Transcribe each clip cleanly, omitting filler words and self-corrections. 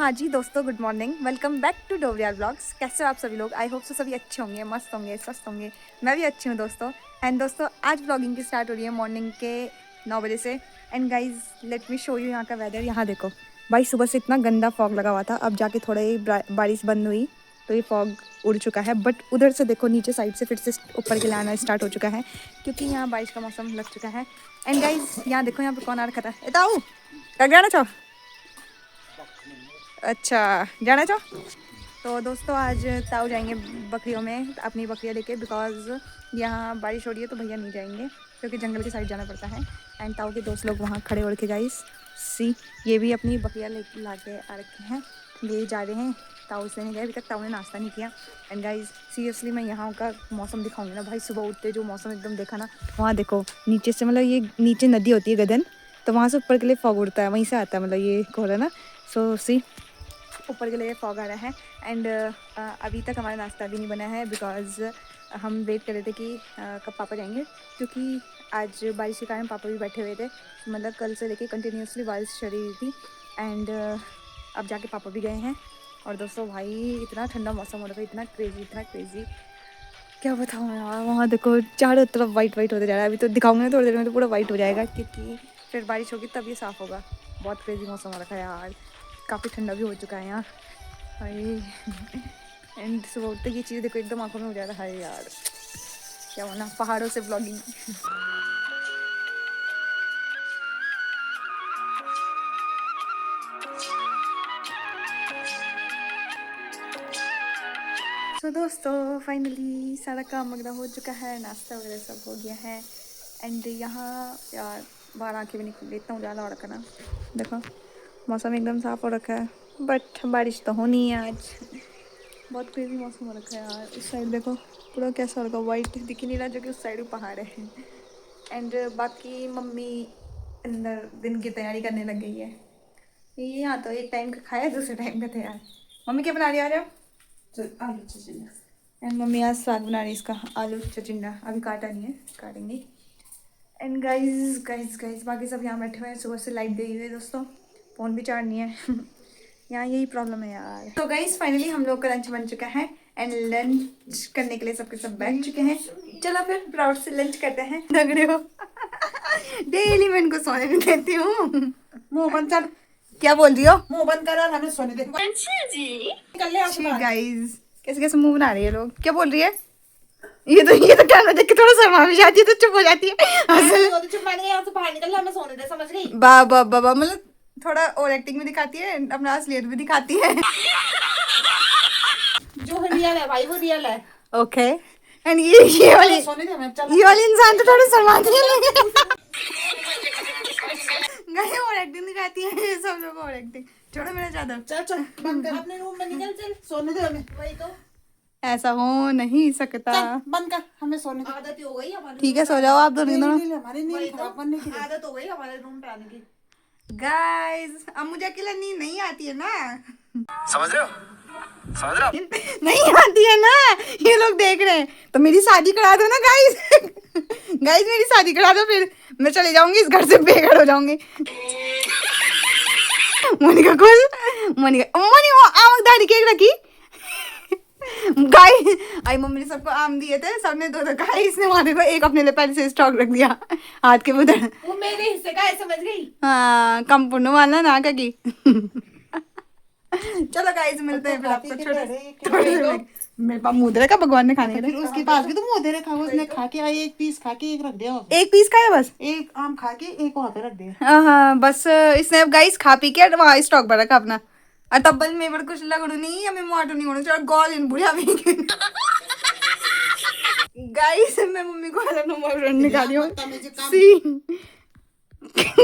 हाँ जी दोस्तों, good morning, welcome back to Dobriyal blogs. कैसे हो आप सभी लोग? आई होप सो सभी अच्छे होंगे, मस्त होंगे, स्वस्थ होंगे। मैं भी अच्छी हूँ दोस्तों। एंड दोस्तों आज ब्लॉगिंग की स्टार्ट हो रही है मॉर्निंग के 9 बजे से। And guys let me show you यहाँ का वेदर। यहाँ देखो भाई, सुबह से इतना गंदा फॉग लगा हुआ था, अब जाके थोड़ा ही बारिश बंद हुई तो ये फॉग उड़ चुका है। बट उधर से देखो नीचे साइड से फिर से ऊपर के लिए आना स्टार्ट हो चुका है, क्योंकि यहाँ बारिश का मौसम लग चुका है। एंड गाइज यहाँ देखो, यहाँ पे कौन आ रखा था? एताऊ क्या जाना चाहो? अच्छा जाना चाहो। तो दोस्तों आज ताऊ जाएंगे बकरियों में अपनी बकरियाँ लेके, बिकॉज यहाँ बारिश हो रही है तो भैया नहीं जाएंगे क्योंकि जंगल की साइड जाना पड़ता है। एंड ताऊ के दोस्त लोग वहाँ खड़े उड़ के गाइस सी, ये भी अपनी बकरियाँ ले ला के आ रखे हैं, ये जा रहे हैं। ताऊ से नहीं गए अभी तक, ताऊ ने नाश्ता नहीं किया। एंड गाइस सीरियसली मैं यहाँ का मौसम दिखाऊंगी ना भाई, सुबह उठते जो मौसम एकदम देखा ना, वहाँ देखो नीचे से, मतलब ये नीचे नदी होती है गदन, तो वहाँ से ऊपर के लिए फॉग उड़ता है, वहीं से आता है, मतलब ये कोहरा ना। सो सी ऊपर के लिए फॉग आ रहा है। एंड अभी तक हमारा नाश्ता भी नहीं बना है, बिकॉज हम वेट कर रहे थे कि कब पापा जाएंगे, क्योंकि आज बारिश के कारण पापा भी बैठे हुए थे, मतलब कल से लेके कंटिन्यूसली बारिश चली रही थी। एंड अब जाके पापा भी गए हैं। और दोस्तों भाई इतना ठंडा मौसम हो रहा था, इतना क्रेजी, क्या बताऊँ यार। वहाँ देखो चारों तरफ वाइट वाइट होते जा रहा है, अभी तो दिखाऊंगे थोड़ी देर में तो पूरा वाइट हो जाएगा, क्योंकि फिर बारिश होगी तब ये साफ़ होगा। बहुत क्रेजी मौसम हो रखा है यार, काफ़ी ठंडा भी हो चुका है यहाँ भाई। एंड सुबह उठते ये चीज़ देखो एकदम आंखों में हो जा रहा है यार, क्या होना पहाड़ों से ब्लॉगिंग। तो दोस्तों फाइनली सारा काम वगैरह हो चुका है, नाश्ता वगैरह सब हो गया है। एंड यहाँ यार बाहर आँखें भी नहीं खुल रही, इतना उजाला हो रखा ना, देखो मौसम एकदम साफ़ हो रखा है, बट बारिश तो होनी है आज। बहुत क्रेजी मौसम हो रखा है यार। इस साइड देखो पूरा कैसा हो रखा, वाइट दिख ही नहीं रहा, जो कि उस साइड भी पहाड़ है। एंड बाकी मम्मी अंदर दिन की तैयारी करने लग गई है। ये यहाँ तो एक टाइम का खाया, दूसरे टाइम का तैयार। मम्मी क्या बना रही है? आलू चिचिंडा। एंड मम्मी आज साग बना रही है, इसका आलू चिचिंडा, अभी काटा नहीं है, काटेंगे। एंड गाइज बाकी सब यहाँ बैठे हुए हैं, सुबह से लाइट गई हुई है दोस्तों, फ़ोन भी चार्ज नहीं है। यहाँ यही प्रॉब्लम है यार। तो गाइज फाइनली हम लोग का लंच बन चुका है, एंड लंच करने के लिए सबके सब बैठ चुके हैं। चलो फिर प्राउड से लंच करते हैं। लग रहे हो डेली मैं इनको सोने नहीं देती हूँ। मुंह बंद कर। क्या बोल रही हो? मुंह बंद कर और हमें सोने दे। गाइज कैसे कैसे मुंह बना रही है लोग, क्या बोल रही है? ये तो कैमरा देख के थोड़ा शर्मा भी जाती है, तो चुप हो जाती है। चुप मैंने यहाँ से बाहर निकल, हमें सोने दे, समझ गई? बाबा बाबा, मतलब थोड़ा और एक्टिंग भी दिखाती है, अपना असलियत भी दिखाती है। जो रियल है भाई वो रियल है। ओके। एंड ये वाली सोने दे हमें, चल। ये वाली इंसान तो थोड़ा शर्माती है। गए और एक्टिंग दिखाती है, सब लोग और एक्टिंग। छोड़ो मेरा चादर। चल चल बंद कर, अपने रूम में निकल, चल सोने दे हमें। वही तो ऐसा हो नहीं सकता। चल बंद कर, हमें सोने दे। आदत ही हो गई हमारे। ठीक है सो जाओ आप दोनों दोनों। हमारी नींद खराब करने की। आदत हो गई हमारे रूम पे आने की। गाइस अब मुझे अकेला नींद नहीं आती है ना, समझ रहे हो? समझ रहे हो? नहीं आती है ना, ये लोग देख रहे हैं, तो मेरी शादी करा दो ना गाइस। गाइस मेरी शादी करा दो, फिर मैं चले जाऊंगी इस घर से, बेघर हो जाऊंगी। मोनिका खुल, मोनिका आम दाढ़ी केक रखी। गाइस आई मम्मी ने सबको आम दिए थे, सबने दो दो खाए, इसने वहां देखो एक अपने लिए पहले से स्टॉक रख दिया हाथ के उधर। वो मेरे हिस्से का है, समझ गई? हाँ कम पुण्य वाला ना की। चलो गाइस मिलते हैं फिर आपको थोड़े मेरे पास मुंह दे रखा भगवान ने खाने के फिर लिए। उसके पास भी तो मुंह दे रखा, उसने खा के आई, एक पीस खा के एक रख दिया, एक पीस खाया बस। एक आम खा के एक वहां पे रख दिया। हाँ बस इसने अब गाइस खा पी के वहाँ स्टॉक पर रखा अपना, और तब्बल में बड़ कुछ लगड़ू नहीं, हमें मोटू नहीं होना चाहिए, गोल इन बुढ़िया भी। गाइस मैं मम्मी को अलग नंबर फ्रेंड निकाली हूँ। सी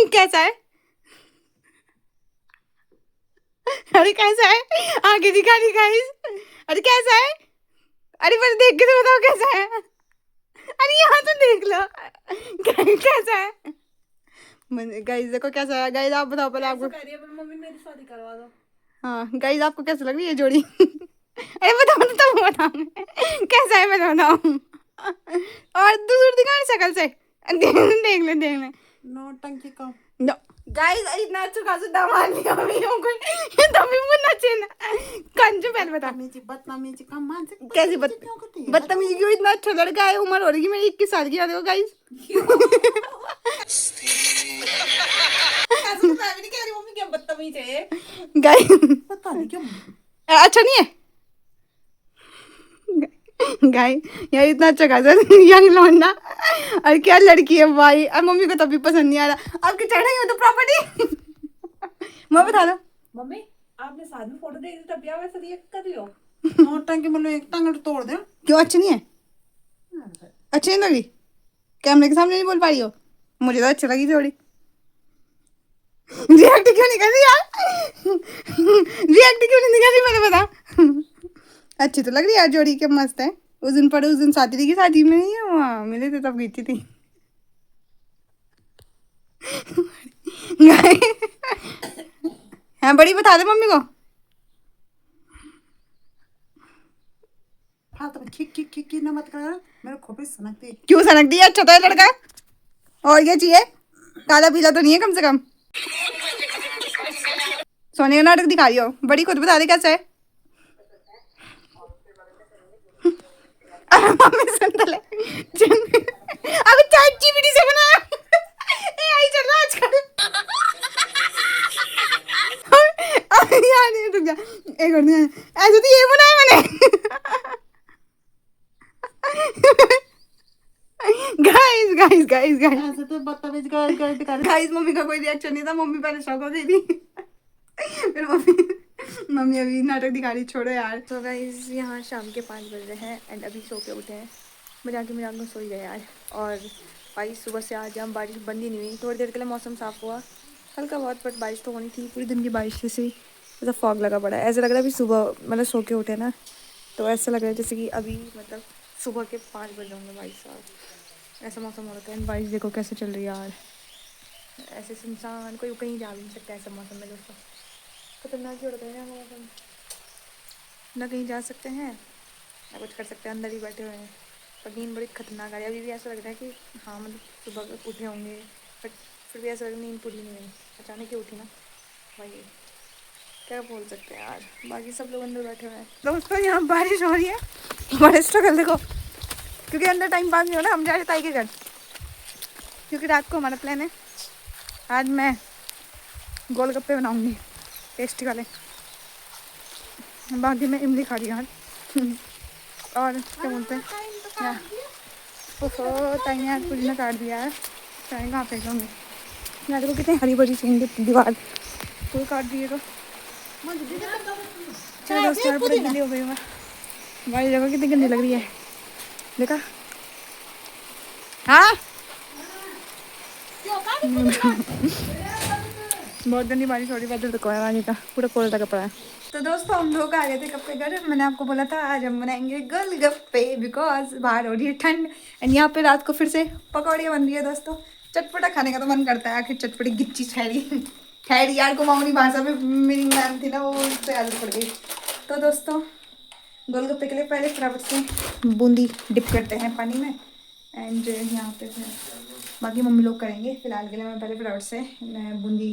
कैसा है? अरे कैसा है? आगे दिखा दी गाइस। अरे कैसा है? अरे बस देख के तो बताओ कैसा है। अरे यहाँ तो देख लो कैसा है। गाइस देखो कैसा है, गाइस आप बताओ पहले आपको। मम्मी मेरी शादी करवा दो। हाँ गाइस आपको कैसे लग रही है जोड़ी? अरे बताओ तब बताओ कैसा है, मैं बताऊँ। और दूर दिखा शकल से, देख ले। नौटंकी कम। गाइस इतना अच्छा खासा दामाद लिया, ये तो भी मुन्ना पहले बता। बदतमीजी कम मानसिक कैसी क्यों करती है? बदतमीजी क्यों? इतना अच्छा लड़का है, उम्र हो रही है मेरी 21 साल की। देखो गाइस, ऐसे तो मैं भी नहीं कह रही मम्मी क्या बदतमीज है। गाइस पता नहीं क्यों। अच्छा नहीं है गाय यार, इतना अच्छा खासा यंग लौंडा और क्या लड़की है भाई। और मम्मी को तभी पसंद नहीं आ रहा। आपकी चढ़ाई हो तो प्रॉपर्टी मैं बता दो। मम्मी आपने साथ में फोटो देखी तब क्या वैसे रिएक्ट कर रही हो? नोट के बोलो एक टांग तोड़ दे। क्यों अच्छी नहीं है? अच्छी नहीं लगी? कैमरे के सामने नहीं बोल पा रही हो? मुझे तो अच्छी लगी थोड़ी। रिएक्ट क्यों नहीं कर रही यार? रिएक्ट क्यों नहीं कर रही मैंने बता। अच्छी तो लग रही है यार, जोड़ी क्या मस्त है। उस दिन पड़े, उस दिन साथी की शादी में नहीं है वहाँ मिले थे, तब गई थी। हाँ बड़ी, बता दे मम्मी को। हाँ तो खिक खिक खिक खिक ना मत कर, मेरे खोपड़ी सनकती। क्यों सनक दी? अच्छा तो है लड़का, और क्या चाहिए? काला पीला तो नहीं है कम से कम। सोने का नाटक दिखा रही हो? बड़ी खुद बता दे कैसा है। मम्मी सुन तो ले। अबे चैट जीपीटी से बनाया। एआई चल रहा है आजकल। यार ये रुक जा, एक और नहीं ऐसे तो ये बनाया मैंने। गाइस गाइस गाइस गाइस ऐसे तो बदतमीज कर गाइस, मम्मी का कोई रिएक्शन नहीं था। मम्मी पहले शौक हो गई थी। फिर मम्मी अभी नाटक दिखा रही, छोड़ो यार। तो गाइस यहाँ शाम के 5 बज रहे हैं एंड अभी सो के उठे हैं। मजाक में सो ही गए यार। और भाई सुबह से आज यहाँ बारिश बंद ही नहीं हुई। थोड़ी देर के लिए मौसम साफ हुआ हल्का बहुत, बट बारिश तो होनी थी। पूरी दिन की बारिश जैसे ऐसा फॉग लगा पड़ा है। ऐसा लग रहा है अभी सुबह, मतलब सो के उठे ना, तो ऐसा लग रहा है जैसे कि अभी मतलब सुबह के 5 बज होंगे भाई साहब। ऐसा मौसम हो रखा है। बारिश देखो कैसे चल रही है यार। ऐसे सुनसान, कोई कहीं जा भी नहीं सकता ऐसा मौसम में दोस्तों। खतरनाक ही हो रखा है ना मौसम। ना कहीं जा सकते हैं ना कुछ कर सकते हैं, अंदर ही बैठे हुए हैं। पर नींद बड़ी खतरनाक आ रही है। अभी भी ऐसा लग रहा है कि हाँ मतलब सुबह उठे होंगे, बट फिर भी ऐसा लग रहा है नींद पूरी नहीं हुई। अचानक ही उठी ना भाई, क्या बोल सकते हैं यार। बाकी सब लोग अंदर बैठे हुए हैं। दोस्तों यहाँ बारिश हो रही है, बड़े स्ट्रगल देखो, क्योंकि अंदर टाइम पास नहीं हो रहा। हम जा रहे ताई के घर, क्योंकि रात को हमारा प्लान है आज मैं गोलगप्पे बनाऊंगी टेस्टी वाले। बाकी मैं इमली खा रही यार। और क्या बोलते हैं यार, ओहो टाइम यार पूरी ने काट दिया है। टाइम कहाँ फेंकूँगी यार? देखो कितनी हरी भरी चीन दीवार पूरी काट दिए। तो चलो दोस्तों यार पूरी गंदी हो गई मैं भाई। देखो कितनी गंदी लग रही है, देखा? हाँ बहुत गंदी बारिश हो रही है। वेदर देखो यार आगे का पूरा कोहरा लगा पड़ा है। तो दोस्तों हम लोग आ गए थे कब के घर। मैंने आपको बोला था आज हम बनाएंगे गोलगप्पे, बिकॉज बाहर हो रही है ठंड एंड यहाँ पे रात को फिर से पकौड़ियाँ बन रही है दोस्तों। चटपटा खाने का तो मन करता है। आखिर चटपटी गिच्ची ठहरी ठहरी यार, कुमाऊनी भाषा में मेरी मैम थी ना, वो उससे आदत पड़ गई। तो दोस्तों गोलगप्पे के लिए पहले फटाफट से बूंदी डिप करते हैं पानी में एंड यहाँ पे फिर बाकी मम्मी लोग करेंगे। फिलहाल के लिए मैं पहले फटाफट से मैं बूंदी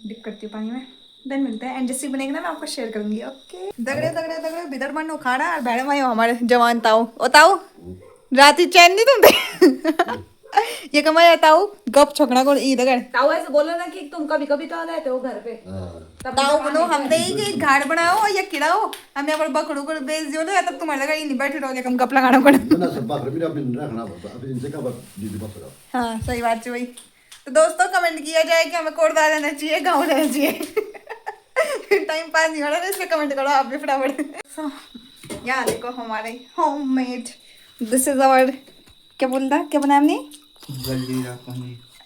डिप करती हूँ पानी में, देन मिलते हैं। एंड जैसे बनेगा ना मैं आपको शेयर करूंगी। ओके दगड़े दगड़े दगड़े बिदर मन उखाड़ा और बैठे मायो हमारे जवान ताऊ। ओ ताऊ रात ही चैन नहीं तुम ये कमाया ताऊ गप छोकना को ई दगड़ ताऊ ऐसे बोलो ना कि तुम कभी कभी तो आ गए थे वो घर पे। ताऊ बोलो हम दे के घाट बनाओ या किड़ाओ हमें अपन बकड़ू को बेच दियो ना, तब तुम्हारे लगा ही नहीं बैठे रहोगे कम गप लगाना पड़े। ना सब बात रही अपने रखना पड़ता अभी इनसे का बात दीदी बात करो। हाँ सही बात है भाई। तो दोस्तों कमेंट किया जाए कि हमें कोटदार रहना चाहिए, गाँव रहना चाहिए। टाइम पास नहीं हो रहा है इसलिए कमेंट करो आप भी फटाफट। यहाँ देखो हमारे होममेड, दिस इज आवर, क्या बोलता क्या बनाया हमने?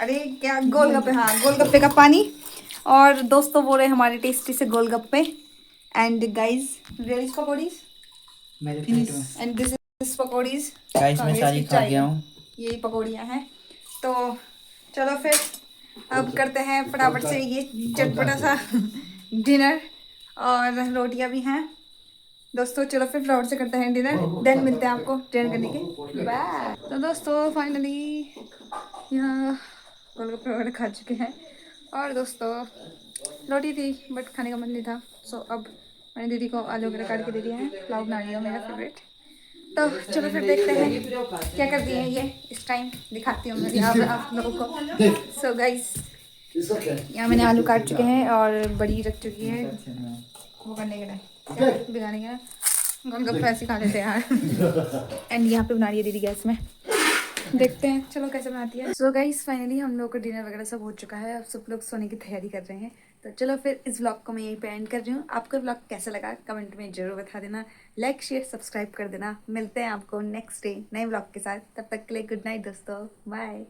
अरे क्या गोलगप्पे, हाँ गोलगप्पे का पानी। और दोस्तों वो रहे हमारे टेस्टी से गोलगप्पे एंड गाइस रियलिस पकौड़ीज मेरे प्लेट में एंड दिस इज पकौड़ीज। गाइस मैं सारी खा गया हूँ। यही पकौड़ियाँ हैं। तो चलो फिर अब करते हैं फटाफट से ये चटपटा सा डिनर, और रोटियां भी हैं दोस्तों। चलो फिर फटाफट से करते हैं डिनर, देन मिलते हैं आपको डिनर करने के बाद। तो दोस्तों फाइनली यहाँ गोलगप्पे वगैरह खा चुके हैं और दोस्तों रोटी थी बट खाने का मन नहीं था, सो अब मैंने दीदी को आलू वगैरह काट के दे दिया है। पुलाव बना लिया मेरा फेवरेट। तो चलो फिर देखते हैं क्या कर दिए हैं ये इस टाइम, दिखाती हूँ मैं यहाँ पे आप लोगों को। So guys It's okay. यहाँ मैंने आलू काट चुके हैं और बड़ी रख चुकी है वो करने के लिए भिगाने के लिए। गोलगप्पे ऐसे खा लेते हैं यार। एंड यहाँ पे बना रही है दीदी गैस में, देखते हैं चलो कैसे बनाती है। सो गाइस फाइनली हम लोग का डिनर वगैरह सब हो चुका है, अब सब लोग सोने की तैयारी कर रहे हैं। तो चलो फिर इस व्लॉग को मैं यहीं पे एंड कर रही हूँ। आपको व्लॉग कैसा लगा कमेंट में ज़रूर बता देना, लाइक शेयर सब्सक्राइब कर देना। मिलते हैं आपको नेक्स्ट डे नए व्लॉग के साथ, तब तक के लिए गुड नाइट दोस्तों, बाय।